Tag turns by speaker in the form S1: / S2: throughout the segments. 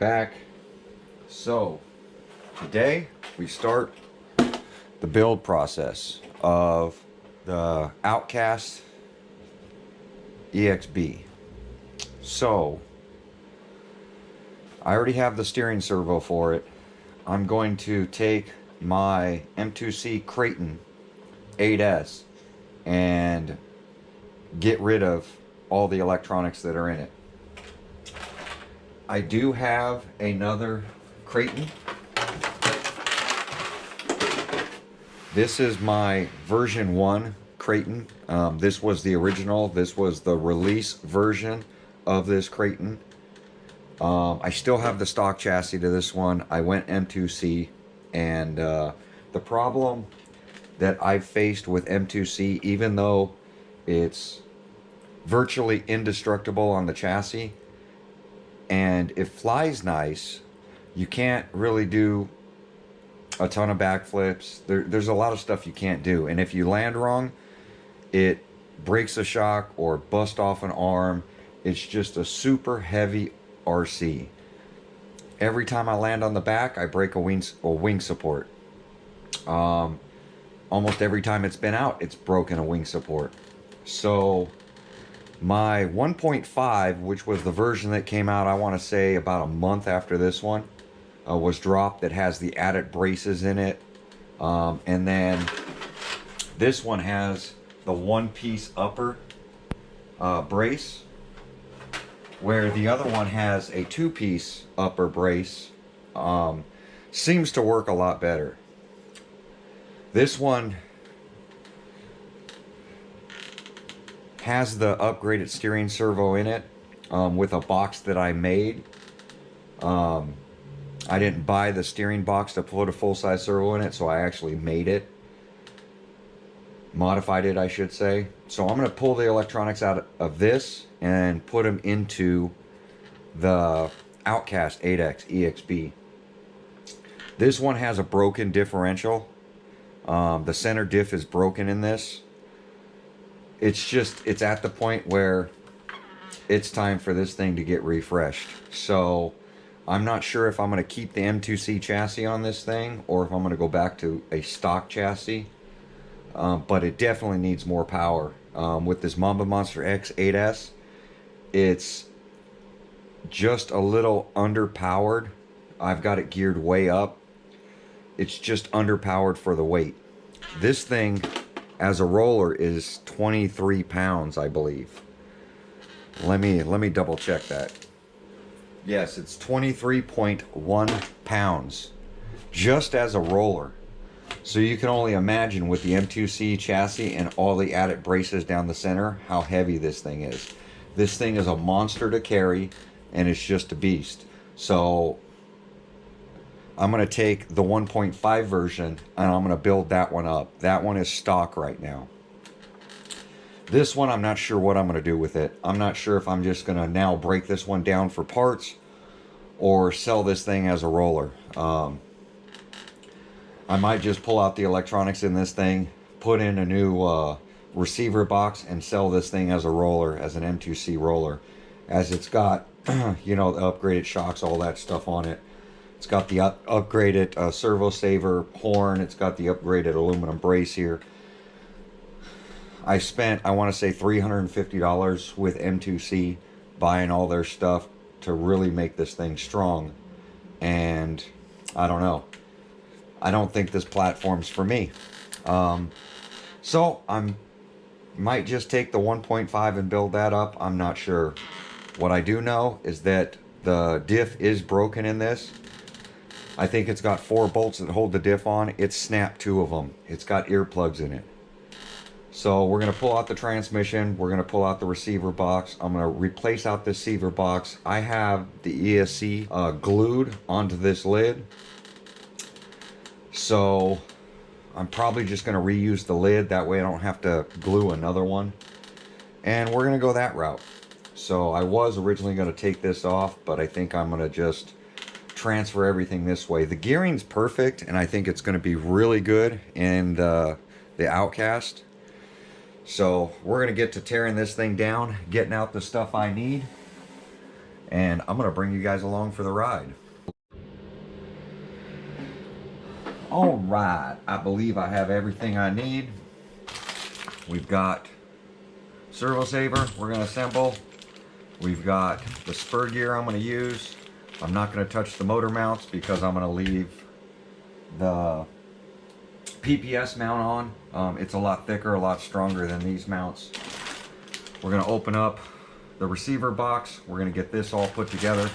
S1: back. So today we start the build process of the Outcast ExB. So I already have the steering servo for it. I'm going to take my M2C Creighton 8S and get rid of all the electronics that are in it. I do have another Creighton. This is my version 1 Creighton. This was the original. This was the release version of this Creighton. I still have the stock chassis to this one. I went M2C, and the problem that I've faced with M2C, even though it's virtually indestructible on the chassis and it flies nice, you can't really do a ton of backflips. There's a lot of stuff you can't do, and if you land wrong, it breaks a shock or bust off an arm. It's just a super heavy RC. Every time I land on the back, I break a wing support. Almost every time it's been out, it's broken a wing support. So my 1.5, which was the version that came out, I want to say about a month after this one, was dropped, that has the added braces in it. And then this one has the one-piece upper brace, where the other one has a two-piece upper brace. Seems to work a lot better. This one has the upgraded steering servo in it, with a box that I made. I didn't buy the steering box to put a full-size servo in it, so I actually made it. Modified it, I should say. So I'm going to pull the electronics out of this and put them into the Outcast 8X ExB. This one has a broken differential. The center diff is broken in this. It's at the point where it's time for this thing to get refreshed. So I'm not sure if I'm going to keep the M2C chassis on this thing or if I'm going to go back to a stock chassis. But it definitely needs more power. With this Mamba Monster X 8S, it's just a little underpowered. I've got it geared way up. It's just underpowered for the weight. This thing, as a roller, is 23 pounds, I believe. Let me double check that. Yes, it's 23.1 pounds just as a roller. So you can only imagine, with the M2C chassis and all the added braces down the center, how heavy this thing is. This thing is a monster to carry, and it's just a beast. So I'm going to take the 1.5 version and I'm going to build that one up. That one is stock right now. This one, I'm not sure what I'm going to do with it. I'm not sure if I'm just going to now break this one down for parts or sell this thing as a roller. I might just pull out the electronics in this thing, put in a new receiver box, and sell this thing as a roller, as an M2C roller, as it's got, you know, the upgraded shocks, all that stuff on it. It's got the upgraded servo saver horn. It's got the upgraded aluminum brace here. I spent, I want to say, $350 with M2C buying all their stuff to really make this thing strong. And I don't know. I don't think this platform's for me. So I might just take the 1.5 and build that up. I'm not sure. What I do know is that the diff is broken in this. I think it's got 4 bolts that hold the diff on. It's snapped 2 of them. It's got earplugs in it. So we're going to pull out the transmission. We're going to pull out the receiver box. I'm going to replace out this receiver box. I have the ESC glued onto this lid. So I'm probably just going to reuse the lid. That way I don't have to glue another one. And we're going to go that route. So I was originally going to take this off, but I think I'm going to just transfer everything this way. The gearing's perfect, and I think it's going to be really good in the Outcast. So we're going to get to tearing this thing down, getting out the stuff I need, and I'm gonna bring you guys along for the ride. All right, I believe I have everything I need. We've got servo saver we're gonna assemble. We've got the spur gear I'm gonna use. I'm not gonna touch the motor mounts because I'm gonna leave the PPS mount on. It's a lot thicker, a lot stronger than these mounts. We're gonna open up the receiver box. We're gonna get this all put together.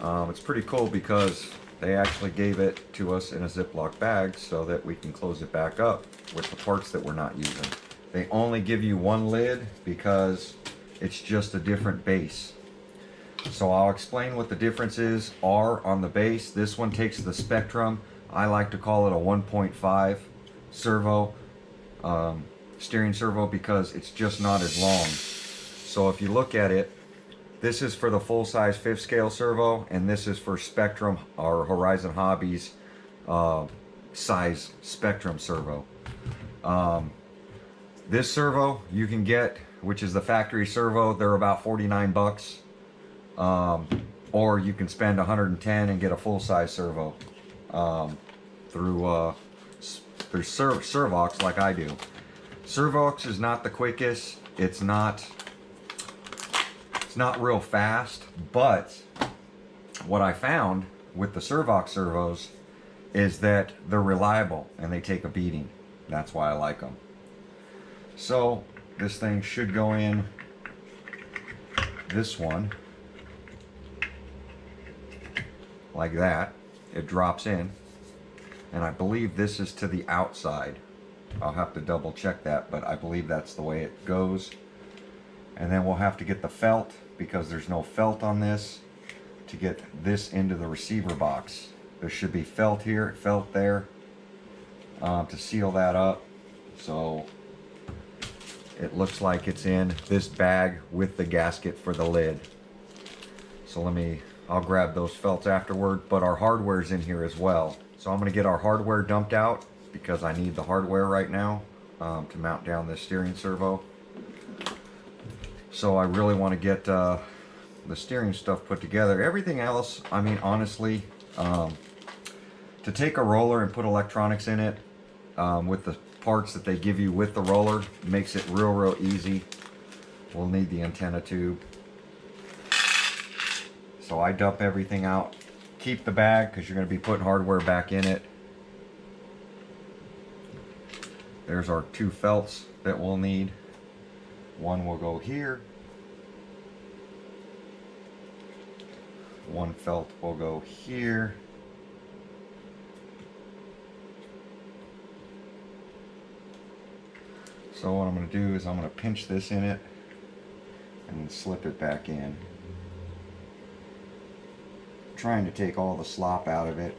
S1: It's pretty cool because they actually gave it to us in a Ziploc bag so that we can close it back up with the parts that we're not using. They only give you one lid because it's just a different base. So I'll explain what the differences are on the base. This one takes the Spectrum. I like to call it a 1.5 servo, steering servo, because it's just not as long. So if you look at it, this is for the full-size 5th scale servo, and this is for Spectrum or Horizon Hobbies size Spectrum servo. This servo you can get, which is the factory servo, they're about 49 bucks. Or you can spend 110 and get a full-size servo through SERVOX like I do. SERVOX is not the quickest. It's not real fast, but what I found with the SERVOX servos is that they're reliable and they take a beating. That's why I like them. So this thing should go in this one like that. It drops in, and I believe this is to the outside. I'll have to double check that, but I believe that's the way it goes. And then we'll have to get the felt, because there's no felt on this, to get this into the receiver box. There should be felt here, felt there, to seal that up. So it looks like it's in this bag with the gasket for the lid. So I'll grab those felts afterward, but our hardware's in here as well. So I'm gonna get our hardware dumped out because I need the hardware right now to mount down this steering servo. So I really want to get the steering stuff put together. Everything else, I mean, honestly, to take a roller and put electronics in it with the parts that they give you with the roller makes it real easy. We'll need the antenna tube. So I dump everything out. Keep the bag because you're going to be putting hardware back in it. There's our two felts that we'll need. One will go here. One felt will go here. So what I'm going to do is I'm going to pinch this in it and slip it back in. Trying to take all the slop out of it.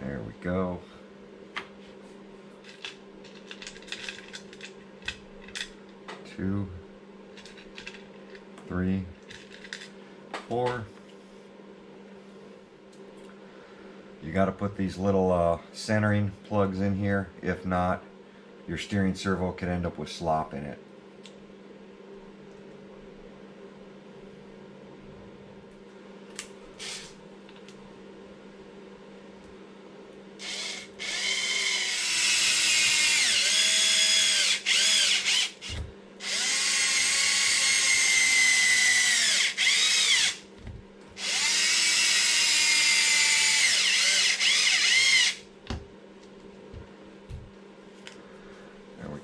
S1: There we go. Two, three, four. You got to put these little centering plugs in here. If not, your steering servo could end up with slop in it.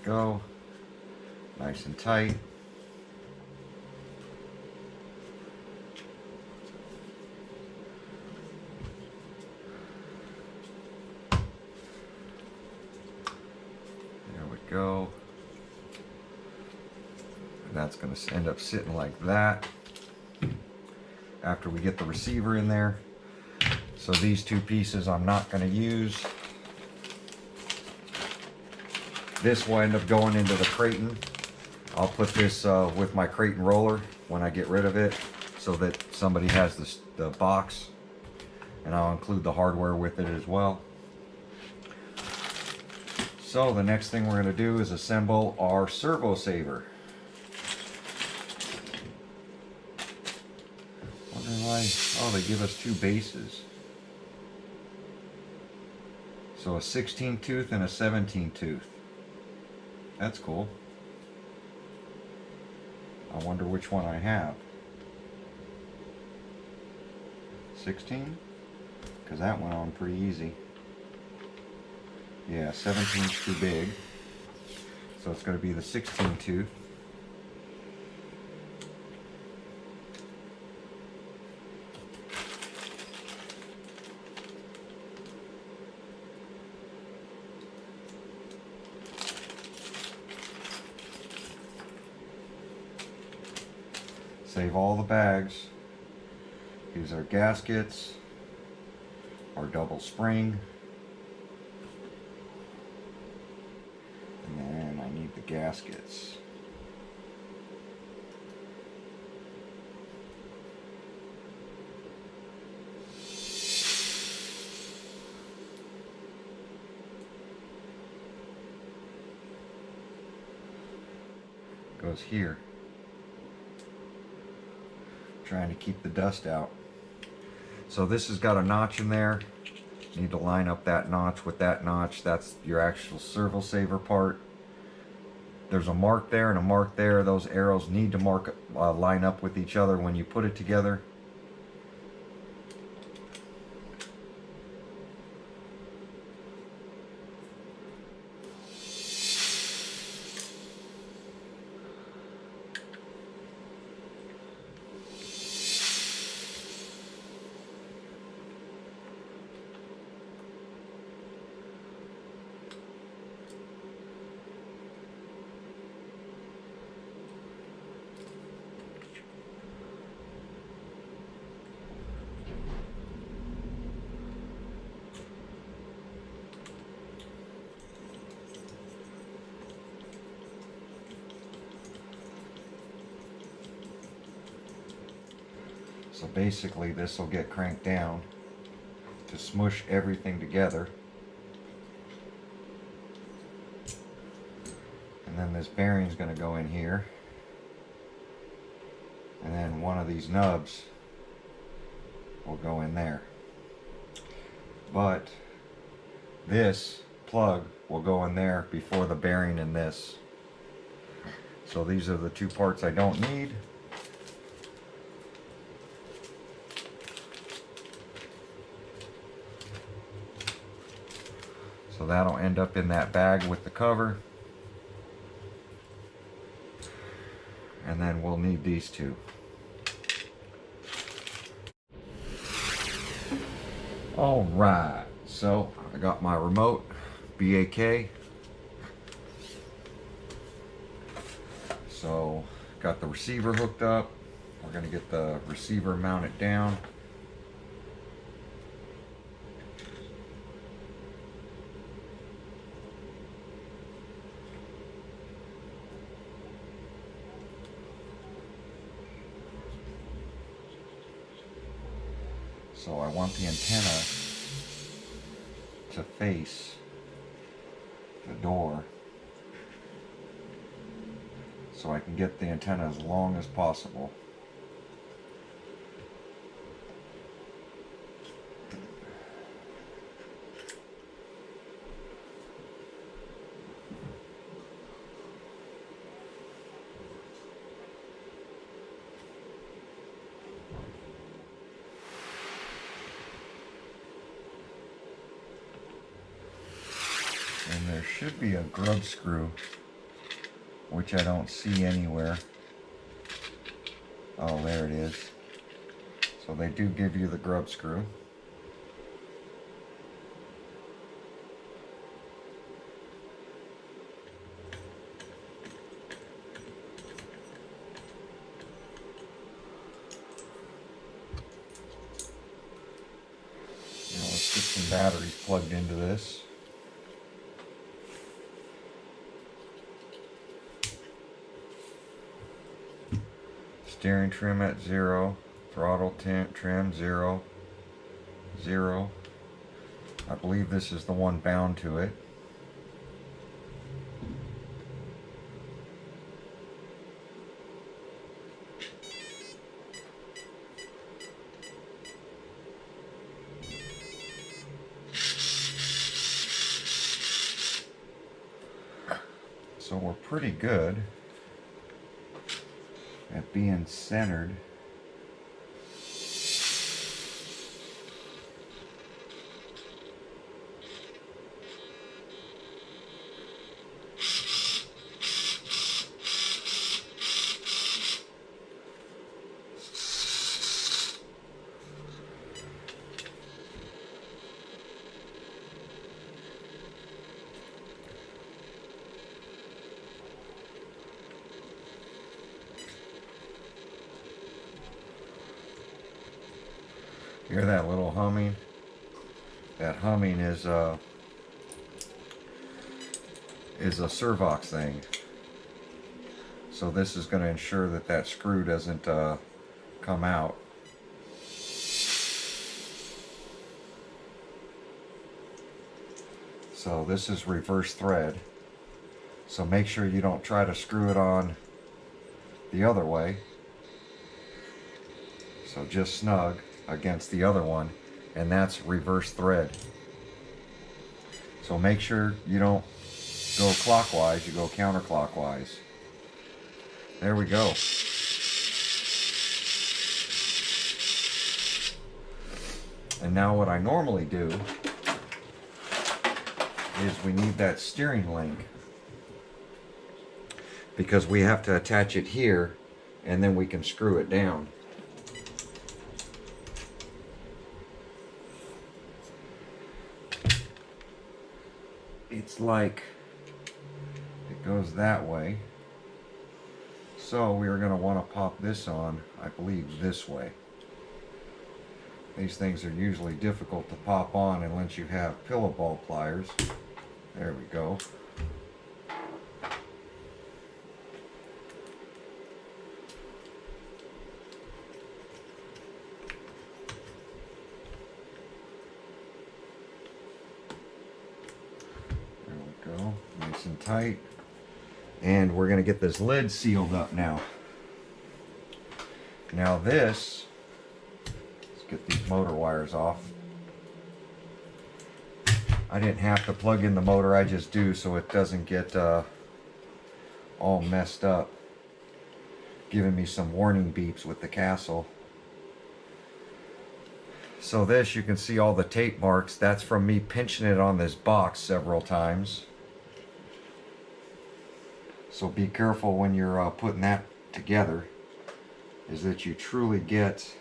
S1: Go nice and tight. There we go. And that's going to end up sitting like that after we get the receiver in there. So these two pieces I'm not going to use. This will end up going into the Creighton. I'll put this with my Creighton roller when I get rid of it so that somebody has the box, and I'll include the hardware with it as well. So the next thing we're going to do is assemble our servo saver. Wonder why, oh, they give us two bases. So a 16 tooth and a 17 tooth. That's cool. I wonder which one I have. 16? Because that went on pretty easy. Yeah, 17's too big. So it's going to be the 16 tooth. Save all the bags. These are gaskets, our double spring, and then I need the gaskets. Goes here. Trying to keep the dust out. So this has got a notch in there. You need to line up that notch with that notch. That's your actual servo saver part. There's a mark there and a mark there. Those arrows need to line up with each other when you put it together. So basically this will get cranked down to smush everything together. And then this bearing's going to go in here. And then one of these nubs will go in there. But this plug will go in there before the bearing in this. So these are the two parts I don't need. So that'll end up in that bag with the cover. And then we'll need these two. Alright, so I got my remote, BAK. So got the receiver hooked up. We're going to get the receiver mounted down. So I want the antenna to face the door so I can get the antenna as long as possible. And there should be a GRUB screw, which I don't see anywhere. Oh, there it is. So they do give you the GRUB screw. Now let's get some batteries plugged into this. Steering trim at 0, throttle trim 0, 0. I believe this is the one bound to it. So we're pretty good at being centered. Hear that little humming? That humming is a SERVOX thing. So this is going to ensure that that screw doesn't come out. So this is reverse thread. So make sure you don't try to screw it on the other way. So just snug against the other one, and that's reverse thread. So make sure you don't go clockwise, you go counterclockwise. There we go. And now what I normally do is we need that steering link, because we have to attach it here and then we can screw it down. It's like it goes that way. So we are going to want to pop this on, I believe, this way. These things are usually difficult to pop on unless you have pillow ball pliers. There we go. Go nice and tight, and we're going to get this lid sealed up now. Now this, let's get these motor wires off. I didn't have to plug in the motor, I just do so it doesn't get all messed up, giving me some warning beeps with the castle. So this, you can see all the tape marks. That's from me pinching it on this box several times. So be careful when you're putting that together, is that you truly get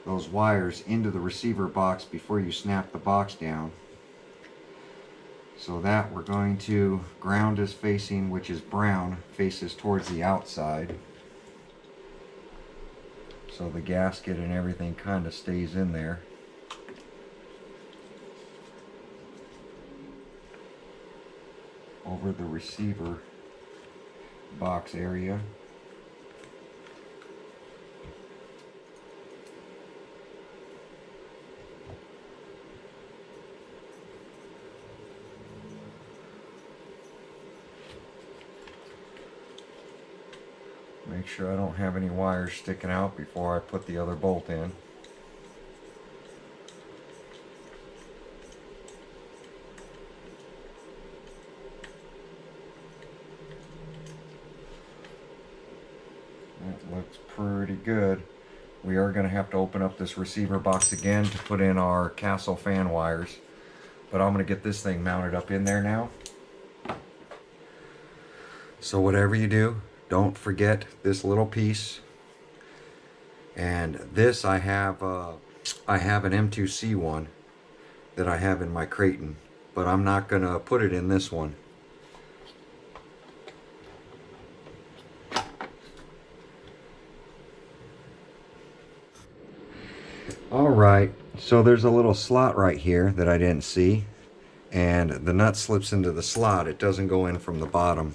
S1: those wires into the receiver box before you snap the box down. So that we're going to, ground is facing, which is brown, faces towards the outside. So the gasket and everything kind of stays in there. Over the receiver box area. Make sure I don't have any wires sticking out before I put the other bolt in. That looks pretty good. We are going to have to open up this receiver box again to put in our Castle fan wires. But I'm going to get this thing mounted up in there now. So whatever you do, don't forget this little piece. And this I have an M2C one that I have in my Creighton, but I'm not going to put it in this one. Alright, so there's a little slot right here that I didn't see, and the nut slips into the slot. It doesn't go in from the bottom.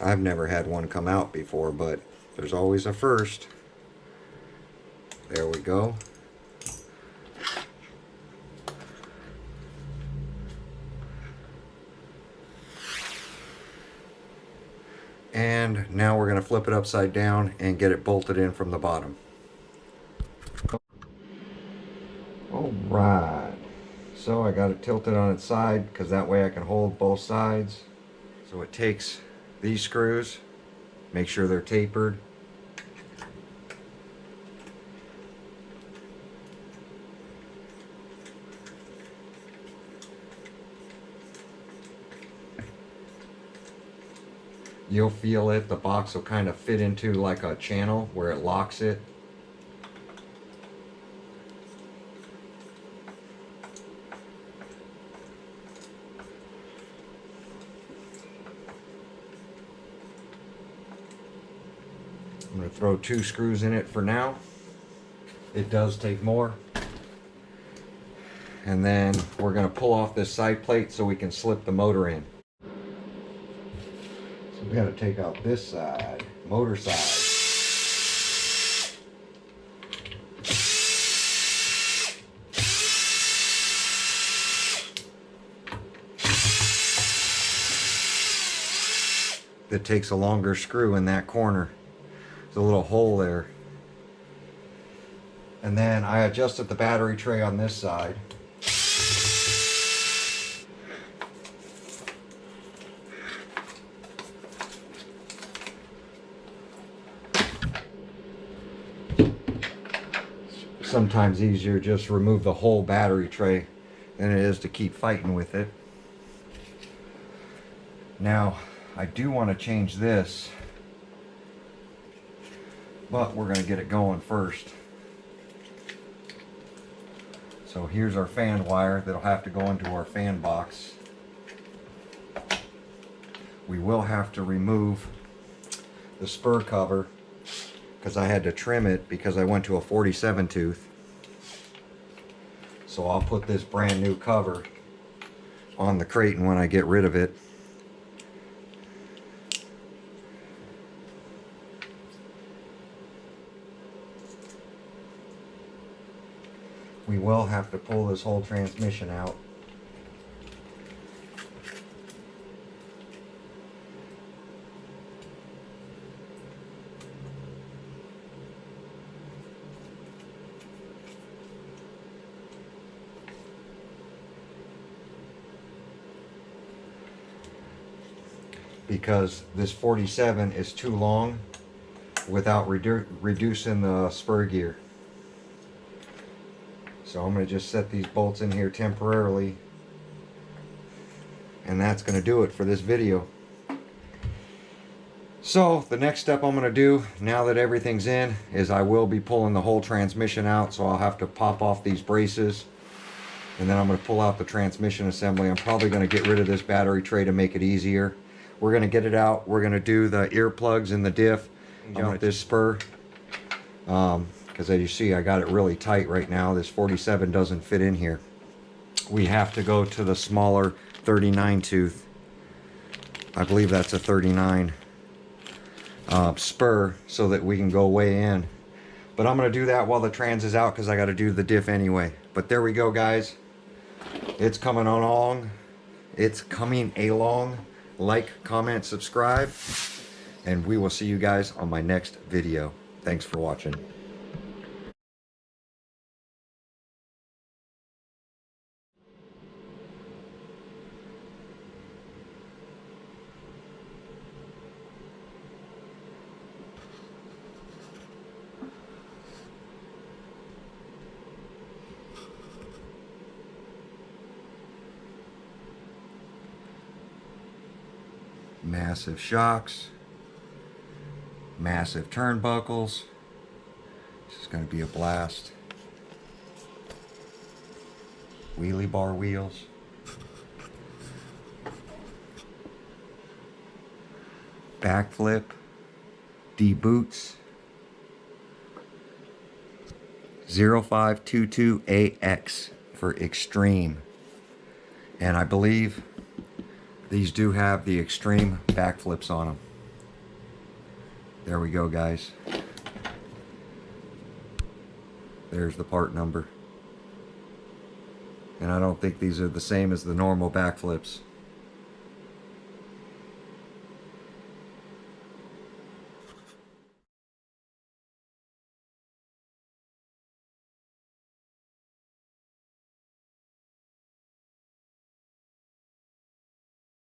S1: I've never had one come out before, but there's always a first. There we go. And now we're going to flip it upside down and get it bolted in from the bottom. Alright, so I got it tilted on its side because that way I can hold both sides. So it takes these screws, make sure they're tapered. You'll feel it, the box will kind of fit into like a channel where it locks it. I'm going to throw 2 screws in it for now. It does take more. And then we're going to pull off this side plate so we can slip the motor in. So we got to take out this side, motor side. That takes a longer screw in that corner. There's a little hole there. And then I adjusted the battery tray on this side. Sometimes easier just remove the whole battery tray than it is to keep fighting with it. Now, I do want to change this, but we're going to get it going first. So here's our fan wire that'll have to go into our fan box. We will have to remove the spur cover because I had to trim it because I went to a 47 tooth. So I'll put this brand new cover on the crate when I get rid of it. We will have to pull this whole transmission out. Because this 47 is too long without reducing the spur gear. So I'm going to just set these bolts in here temporarily, and that's going to do it for this video. So the next step I'm going to do, now that everything's in, is I will be pulling the whole transmission out. So I'll have to pop off these braces, and then I'm going to pull out the transmission assembly. I'm probably going to get rid of this battery tray to make it easier. We're going to get it out. We're going to do the earplugs and the diff on this spur. Because as you see, I got it really tight right now. This 47 doesn't fit in here. We have to go to the smaller 39 tooth. I believe that's a 39 spur so that we can go way in. But I'm going to do that while the trans is out because I got to do the diff anyway. But there we go, guys. It's coming along. It's coming along. Like, comment, subscribe. And we will see you guys on my next video. Thanks for watching. Massive shocks, massive turnbuckles. This is going to be a blast. Wheelie bar wheels. Backflip. D-boots. 0522AX for extreme. And I believe these do have the extreme backflips on them. There we go, guys. There's the part number. And I don't think these are the same as the normal backflips.